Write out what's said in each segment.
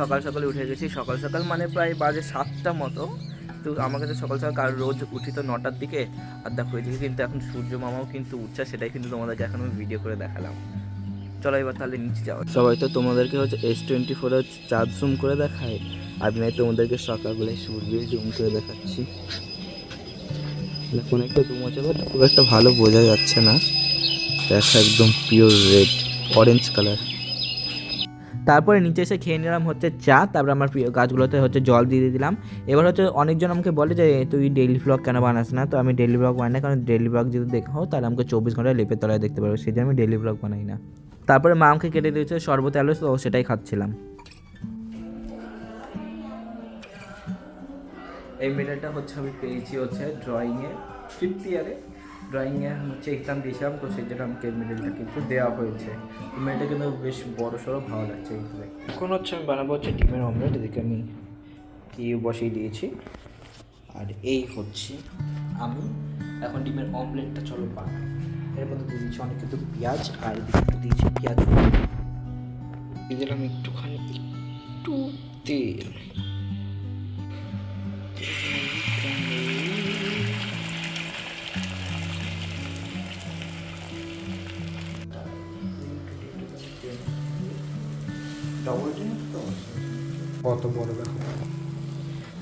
সকাল সকালে উঠে গেছি, সকাল সকাল মানে প্রায় বাজে 7টা মতো। তো আমার কাছে সকাল সকাল কারণ রোজ উঠি তো 9টার দিকে। আর দেখো এদিকে কিন্তু এখন সূর্য মামাও কিন্তু উঠছে, সেটাই কিন্তু তোমাদেরকে এখন আমি ভিডিও করে দেখালাম। চলো এবার তাহলে নিচে যাও। সবাই তো তোমাদেরকে হচ্ছে S24 চার্জ জুম করে দেখায়, আমি তোমাদেরকে সকালবেলায় সূর্যের জুম করে দেখাচ্ছি। এখন একটা জুম আছে, বাট খুব একটা ভালো বোঝা যাচ্ছে না। দেখা একদম পিওর রেড অরেঞ্জ কালার। তারপরে নিচে এসে খেয়ে নিলাম হচ্ছে চা, তারপরে আমার প্রিয় গাছগুলোতে হচ্ছে জল দিয়ে দিলাম। এবার হচ্ছে অনেকজন আমাকে বলে যে তুই ডেইলি ব্লগ কেন বানাস না, তো আমি ডেইলি ব্লগ বানাই না, কারণ ডেইলি ব্লগ যদি দেখো তাহলে আমাকে 24 ঘন্টা লেপের তলায় দেখতে পারবে, সেই জন্য আমি ডেইলি ব্লগ বানাই না। তারপরে মা আমাকে কেটে দিয়েছে শরবত আলু, তো সেটাই খাচ্ছিলাম। এই মেডেলটা হচ্ছে আমি পেয়েছি হচ্ছে ড্রয়িংয়ে 5th ইয়ারে। ড্রয়িংয়ে হচ্ছে এক্সাম দিয়েছিলাম, তো সেই জন্য আমাকে মেডেলটা কিন্তু দেওয়া হয়েছে। তো মেডেলটা কিন্তু বেশ বড় সড়ো ভালো লাগছে। এখন হচ্ছে আমি বানাবো হচ্ছে ডিমের অমলেট, এদিকে আমি বসিয়ে দিয়েছি। আর এই হচ্ছে আমি এখন ডিমের অমলেটটা চলো বানাই। এর মধ্যে দিয়ে দিচ্ছি অনেক কিন্তু পেঁয়াজ, আর এদিকে একটু দিয়েছি পেঁয়াজ, দিয়ে দিলাম একটুখানি একটু তেল। কত বড় দেখো।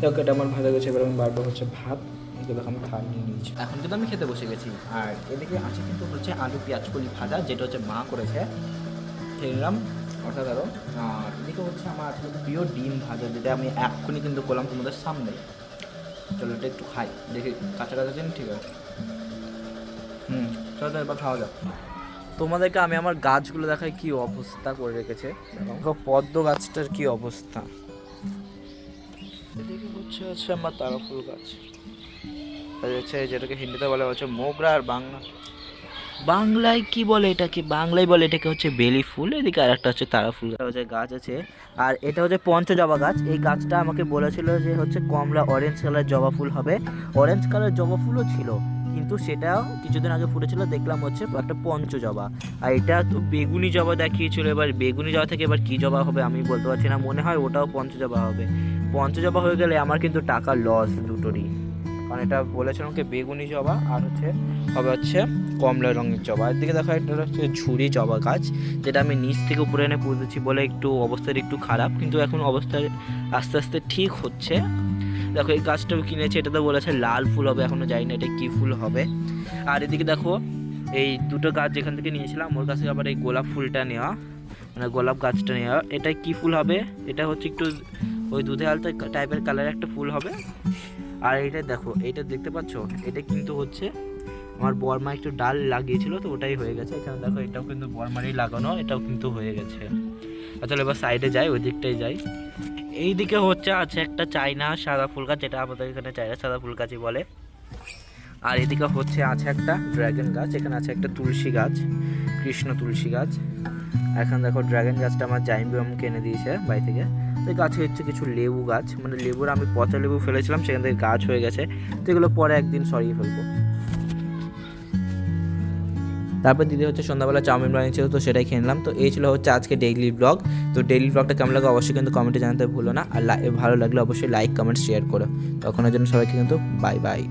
দেখো এটা আমার ভাজা গেছে, এবার আমি বারবার হচ্ছে ভাত, এগুলো আমি থাল নিয়ে নিয়েছি। এখন কিন্তু আমি খেতে বসে গেছি। আর এদিকে আছে কিন্তু হচ্ছে আলু পেঁয়াজ কলি ভাজা, যেটা হচ্ছে মা করেছে, খেয়ে নিলাম অসাধারণ। আর এদিকে হচ্ছে আমার আছে প্রিয় ডিম ভাজা, যেটা আমি এক্ষুনি কিন্তু করলাম তোমাদের সামনে। চলো এটা একটু খাই, দেখি কাঁচা কাঁচা চেন, ঠিক আছে। চলো এবার খাওয়া যাক। তোমাদেরকে আমি আমার গাছগুলো দেখাই কি অবস্থা করে রেখেছে। দেখো পদ্ম গাছটার কি অবস্থা। এদিকে হচ্ছে আমার তারা ফুল গাছ, হচ্ছে যেটাকে হিন্দিতে বলে হচ্ছে মোগরা, আর বাংলায় কি বলে এটাকে, বাংলায় বলে এটাকে হচ্ছে বেলি ফুল। এদিকে আর একটা হচ্ছে তারা ফুল হচ্ছে গাছ আছে। আর এটা হচ্ছে পঞ্চজবা গাছ। এই গাছটা আমাকে বলেছিল যে হচ্ছে কমলা অরেঞ্জ কালার জবা ফুল হবে, অরেঞ্জ কালার জবা ফুলও ছিল, কিন্তু সেটাও কিছুদিন আগে ফুটেছিল, দেখলাম হচ্ছে একটা পঞ্চজবা। আর এটা তো বেগুনি জবা দেখিয়েছিল, এবার বেগুনি জবা থেকে এবার কী জবা হবে আমি বলতে পারছি না, মনে হয় ওটাও পঞ্চজবা হবে। পঞ্চজবা হয়ে গেলে আমার কিন্তু টাকা লস দুটোরই, কারণ এটা বলেছে আমাকে বেগুনি জবা আর হবে হচ্ছে কমলা রঙের জবা। এর দিকে দেখো একটা হচ্ছে ঝুরি জবা গাছ, যেটা আমি নিচ থেকে উপরে এনে পুঁতেছি বলে একটু অবস্থাটা একটু খারাপ, কিন্তু এখন অবস্থা আস্তে আস্তে ঠিক হচ্ছে। দেখো এই গাছটাও কিনেছে, এটাতে বলেছে লাল ফুল হবে, এখনও জানি না এটা কী ফুল হবে। আর এদিকে দেখো এই দুটো গাছ যেখান থেকে নিয়েছিলাম ওর কাছে আবার এই গোলাপ ফুলটা নেওয়া, মানে গোলাপ গাছটা নেওয়া। এটা কী ফুল হবে, এটা হচ্ছে একটু ওই দুধে আলতা টাইপের কালারের একটা ফুল হবে। আর এইটা দেখো, এইটা দেখতে পাচ্ছ, এটা কিন্তু হচ্ছে আমার বর্মা একটু ডাল লাগিয়েছিল, তো ওটাই হয়ে গেছে। এখানে দেখো এটাও কিন্তু বর্মারই লাগানো, এটাও কিন্তু হয়ে গেছে। আসলে এবার সাইডে যাই, ওই দিকটাই যাই। এই দিকে হচ্ছে আছে একটা চাইনা সাদা ফুল গাছ, যেটা আমাদের এখানে চাইনা সাদা ফুল গাছই বলে। আর এদিকে হচ্ছে আছে একটা ড্রাগন গাছ, এখানে আছে একটা তুলসী গাছ, কৃষ্ণ তুলসী গাছ। এখন দেখো ড্রাগন গাছটা আমার জাইম্বু আমাকে এনে দিয়েছে বাড়ি থেকে। তো গাছে হচ্ছে কিছু লেবু গাছ, মানে লেবুর আমি পচা লেবু ফেলেছিলাম, সেখান থেকে গাছ হয়ে গেছে, তো এগুলো পরে একদিন সরিয়ে ফেলবো। তারপর দিদি হচ্ছে সন্ধ্যাবেলা চাউমিন বানিয়েছিল, তো সেটাই খেয়ে নিলাম। তো এই ছিল হচ্ছে আজকে ডেইলি ব্লগ। তো ডেইলি ব্লগটা কেমন লাগে অবশ্যই কিন্তু কমেন্টে জানাতে ভুলো না, আর ভালো লাগলে অবশ্যই লাইক কমেন্ট শেয়ার করো। তখনের জন্য সবাইকে কিন্তু বাই বাই।